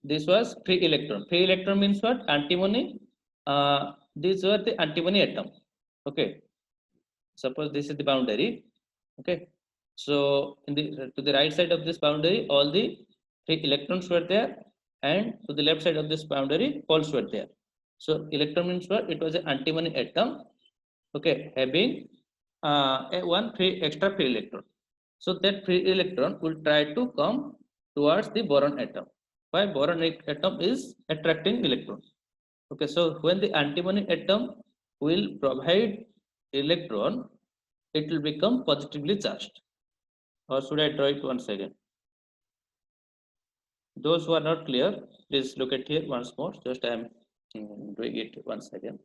this was free electron. Free electron means what? Antimony. These were the antimony atom. Okay. Suppose this is the boundary. Okay. So in the to the right side of this boundary, all the free electrons were there, and to the left side of this boundary, holes were there. So electron means what? It was an antimony atom. Okay, having one extra free electron. So that free electron will try to come towards the boron atom. Why? Boron atom is attracting electron. Okay, so when the antimony atom will provide electron, it will become positively charged. Or should I draw it once again? Those who are not clear, please look at here once more. Just I am doing it once again.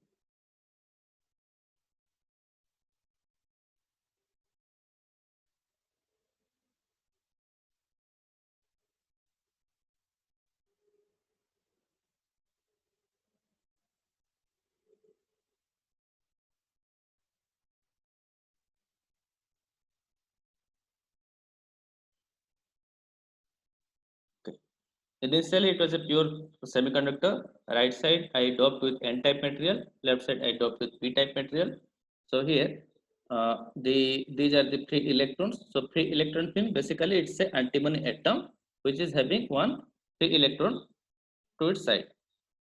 Initially, it was a pure semiconductor. Right side, I doped with N-type material. Left side, I doped with P-type material. So here, these are the free electrons. So free electron means basically it's an antimony atom which is having one free electron to its side.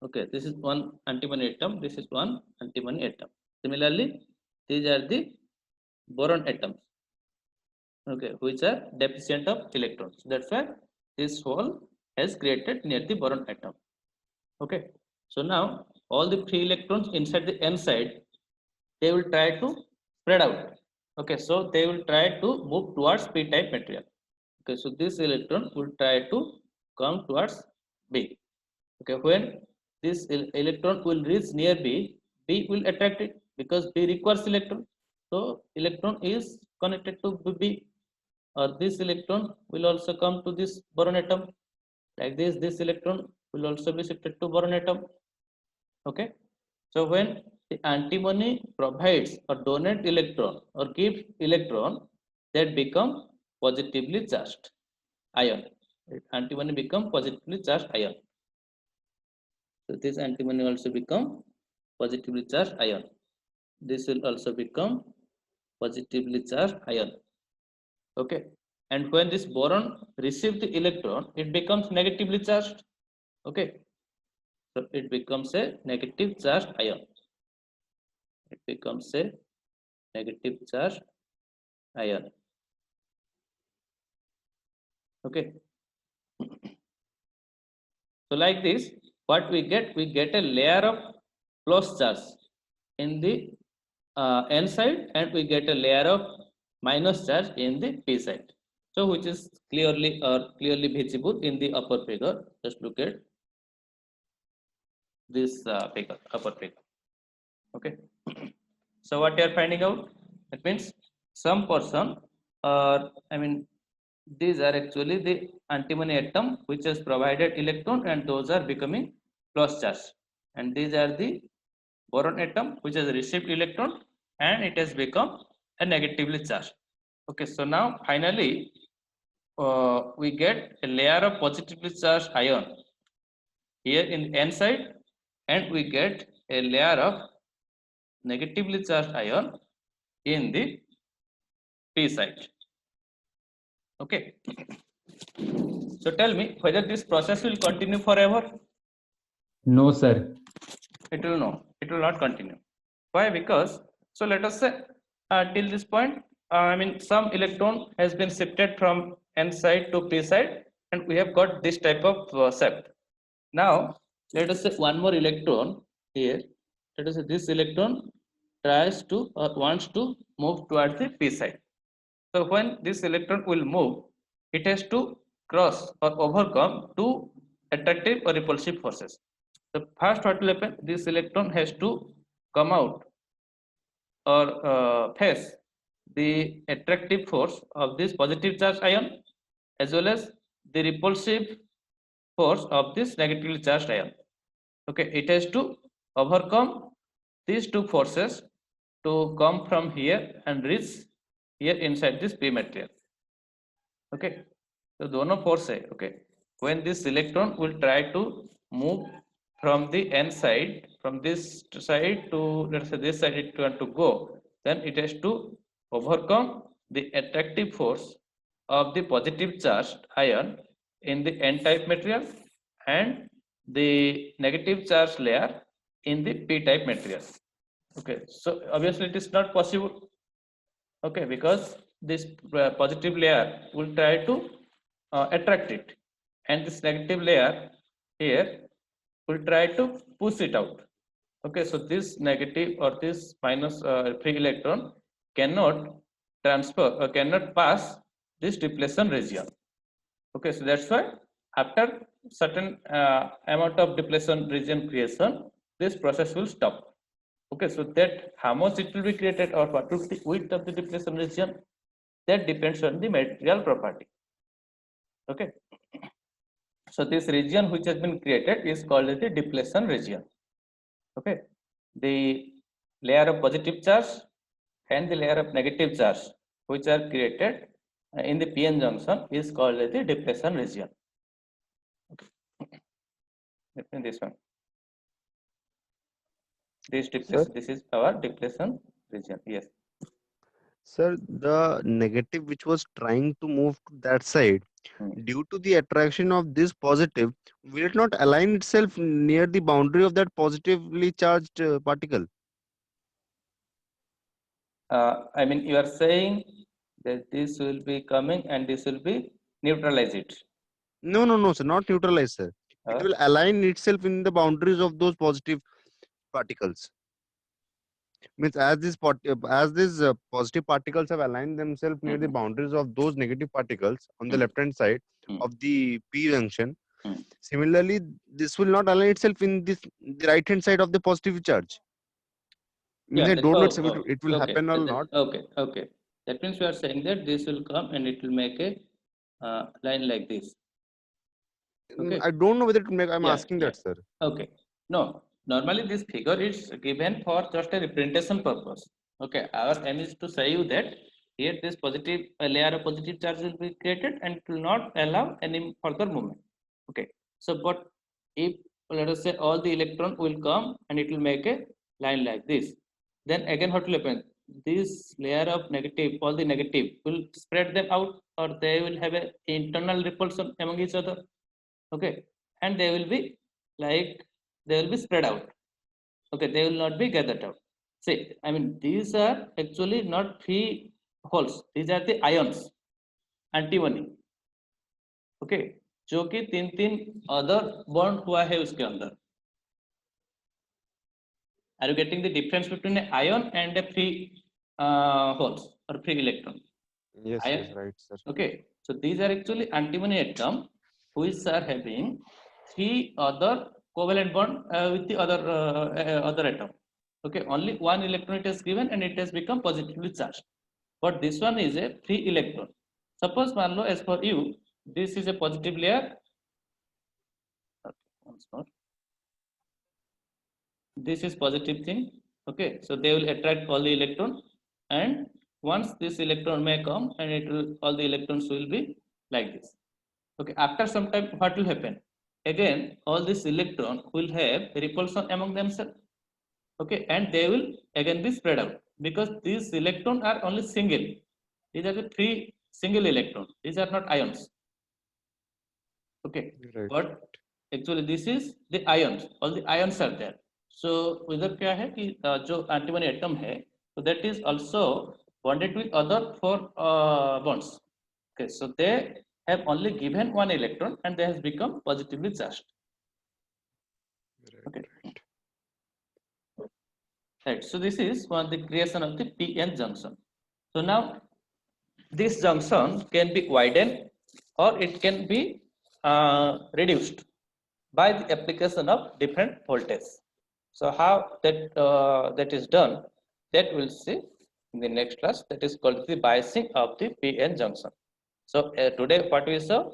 Okay, this is one antimony atom. This is one antimony atom. Similarly, these are the boron atoms. Okay, which are deficient of electrons. That's why this hole has created near the boron atom. Okay, so now all the free electrons inside the n side, they will try to spread out. Okay, so they will try to move towards p-type material. Okay, so this electron will try to come towards b. Okay, when this electron will reach near b, b will attract it because b requires electron. So electron is connected to b, or this electron will also come to this boron atom. Like this electron will also be shifted to boron atom. Okay, so when the antimony provides or donate electron or gives electron, that become positively charged ion. Antimony become positively charged ion. So this antimony also become positively charged ion. This will also become positively charged ion. Okay, and when this boron receives the electron, it becomes negatively charged. Okay, so it becomes a negative charged ion. It becomes a negative charged ion. Okay, so like this, what we get a layer of plus charge in the n side, and we get a layer of minus charge in the p side. So which is clearly visible in the upper figure. Just look at this figure, upper figure. Okay, so what you are finding out, it means some portion, or I mean these are actually the antimony atom which has provided electron, and those are becoming plus charge, and these are the boron atom which has received electron, and it has become a negatively charged. Okay, so now finally we get a layer of positively charged ion here in n side, and we get a layer of negatively charged ion in the p side. Okay, so tell me whether this process will continue forever. No, sir. It will not continue. Why? Because, so let us say till this point, I mean some electron has been shifted from n side to p side, and we have got this type of shift. Now let us say one more electron here. Let us say this electron tries to or wants to move towards the p side. So when this electron will move, it has to cross or overcome two attractive or repulsive forces. So first what will happen, this electron has to come out or face the attractive force of this positive charge ion, as well as the repulsive force of this negatively charged ion. Okay, it has to overcome these two forces to come from here and reach here inside this p material. Okay, so दोनों force है. Okay, when this electron will try to move from the n side, from this side to, let's say, this side it want to go, then it has to overcome the attractive force of the positive charged ion in the n type material and the negative charge layer in the p type material. Okay, so obviously it is not possible. Okay, because this positive layer will try to attract it, and this negative layer here will try to push it out. Okay, so this negative or this minus free electron cannot transfer or cannot pass this depletion region. Okay, so that's why after certain amount of depletion region creation, this process will stop. Okay, so that how much it will be created or what will be the width of the depletion region, that depends on the material property. Okay, so this region which has been created is called as the depletion region. Okay, the layer of positive charge and the layer of negative charge which are created in the p-n junction is called as the depletion region. Okay. This one, this depletion, this is our depletion region. Yes. Sir, the negative which was trying to move to that side, due to the attraction of this positive, will it not align itself near the boundary of that positively charged particle? I mean, you are saying that this will be coming and this will be neutralize it. No, no, no, sir, not neutralize, sir. It will align itself in the boundaries of those positive particles. Means as these positive particles have aligned themselves near the boundaries of those negative particles on the left hand side of the p junction. Similarly, this will not align itself in the right hand side of the positive charge. Means I don't know if it will happen or not. Okay. That means you are saying that this will come and it will make a line like this. Okay. I don't know whether it will make. I'm asking that, sir. Okay. No, normally this figure is given for just a representation purpose. Okay. Our aim is to say you that here this positive layer of positive charge will be created and it will not allow any further movement. Okay. So, but if let us say all the electron will come and it will make a line like this, then again what will happen? This layer of negative, all the negative will spread them out, or they will have an internal repulsion among each other. Okay, and they will be like they will be spread out. Okay, they will not be gathered out. See, I mean, these are actually not free holes, these are the ions, antimony. Okay, जो कि तीन other bond हुआ है उसके अंदर. Are you getting the difference between an ion and a free holes or free electron? Yes, Ion. yes, right, sir. Okay, so these are actually antimony atom which are having three other covalent bond with the other atom. Okay, only one electron it is given and it has become positively charged. But this one is a free electron. Suppose मान लो, as for you, this is a positive layer. Okay, once more. This is positive thing. Okay, so they will attract all the electron, and once this electron may come and it will, all the electrons will be like this. Okay, after some time what will happen? Again all this electron will have repulsion among themselves. Okay, and they will again be spread out because these electrons are only single. These are the three single electrons. These are not ions. Okay, Right. but actually this is the ions. All the ions are there. So उधर क्या है कि जो antimony atom है, so that is also bonded with other four bonds. Okay, so they have only given one electron and they has become positively charged. Okay. Right. So this is one the creation of the p-n junction. So now this junction can be widened or it can be reduced by the application of different voltage. So how that is done, that we'll see in the next class. That is called the biasing of the p-n junction. So today what we saw,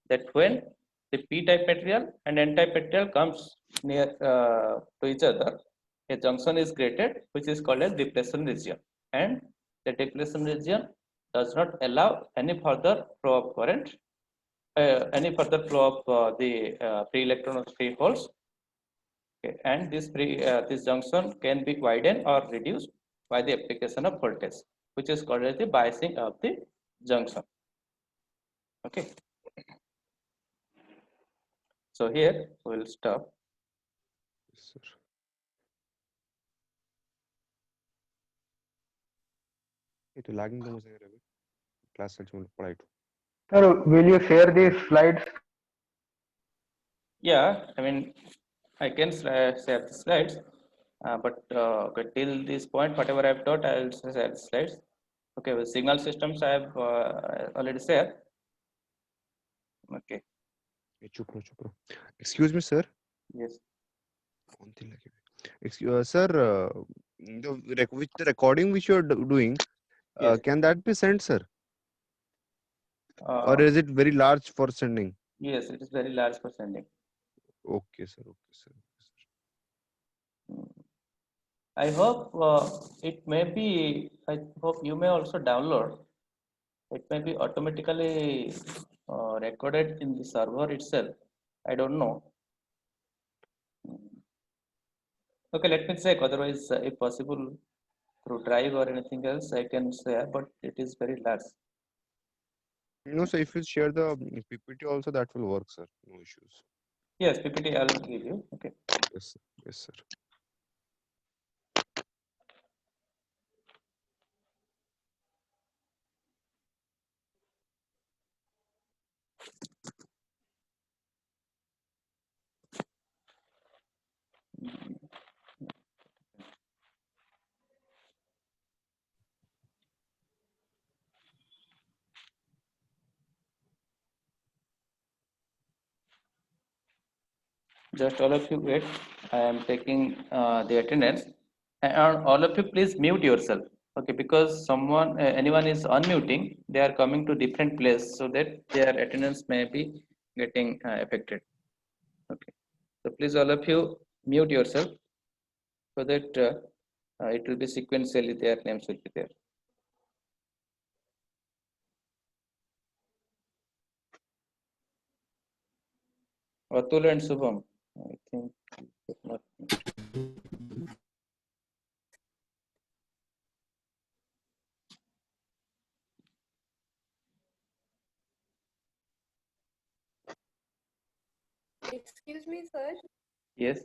that when the p-type material and n-type material comes near to each other, a junction is created which is called as depletion region, and the depletion region does not allow any further flow of current, any further flow of the free electron or free holes. Okay. And this junction can be widened or reduced by the application of voltage, which is called as the biasing of the junction. Okay. So here we will stop. Yes, sir. ये तो lagging तो मुझे लग रहा है class set में पढ़ाई तो Sir, will you share these slides? Yeah, I mean, I can share the slides, but okay, till this point, whatever I've taught, I'll share the slides. Okay, with signal systems, I have already shared. Okay, ये चुप रहो excuse me sir yes. कौन थी लगी हुई? Sir the recording which you are doing Yes. can that be sent sir Uh, or is it very large for sending? yes, it is very large for sending. Okay sir. I hope it may be, I hope you may also download. It may be automatically recorded in the server itself. I don't know. Okay, let me check. Otherwise, if possible, through Drive or anything else, I can share, but it is very large. No sir, if you share the PPT also that will work sir, no issues. Yes, PPT I'll give you. Okay. Yes sir. Just all of you wait. I am taking the attendance, and all of you please mute yourself. Okay, because anyone is unmuting, they are coming to different place, so that their attendance may be getting affected. Okay, so please all of you mute yourself, so that it will be sequentially their names will be there. Atul and Subham, I think not. Excuse me, sir. Yes.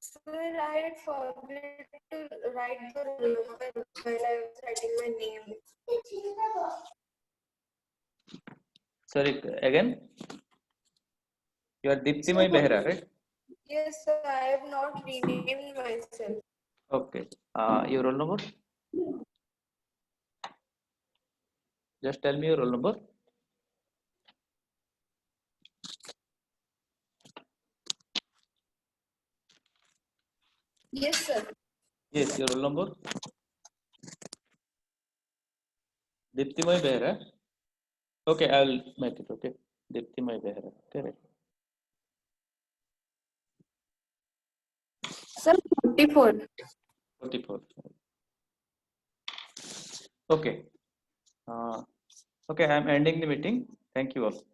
Sir, I had forgot to write the roll number while I was writing my name. Sorry, again. You are Diptimay Behra, right? Yes, sir. I have not renamed myself. Okay. Your roll number? Just tell me your roll number. Yes, sir. Yes, your roll number. Diptimay Behra. Okay, I will make it. Okay, Diptimay Behra. Okay, right. Sir, 44. 44. Okay. Okay, I am ending the meeting. Thank you all.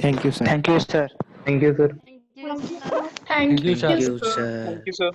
Thank you, sir. Thank you, sir. Thank you, sir. Thank you, sir. Thank you, sir. Thank you, sir. Thank you, sir.